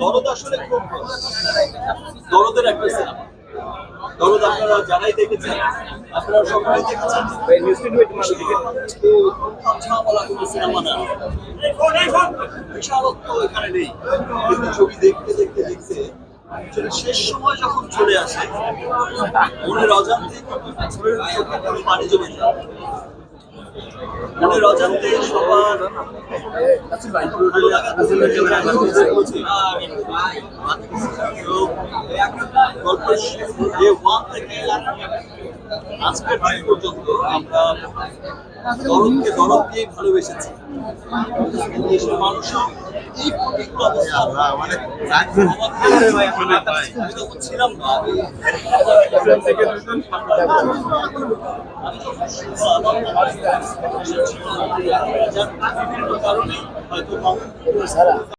দরদ আসলে খুব দরদের একটা সিনেমা। দরদ আপনারা যারাই দেখেছেন, আপনারা সবাই দেখেছেন। ঝামেলা কোনো সিনেমা না, বিশালত্ব এখানে নেই, কিন্তু ছবি দেখতে দেখতে দেখতে শেষ সময় যখন চলে আসে মনের অজান্তে পানি জমে যায়। মনের অজান্তে সবার আজকের দিন পর্যন্ত আমরা দরদকে দরদ দিয়ে ভালোবেসেছি। দেশের মানুষও এই প্রতিকূল অবস্থা ছিলাম না বিভিন্ন কারণে হয়তো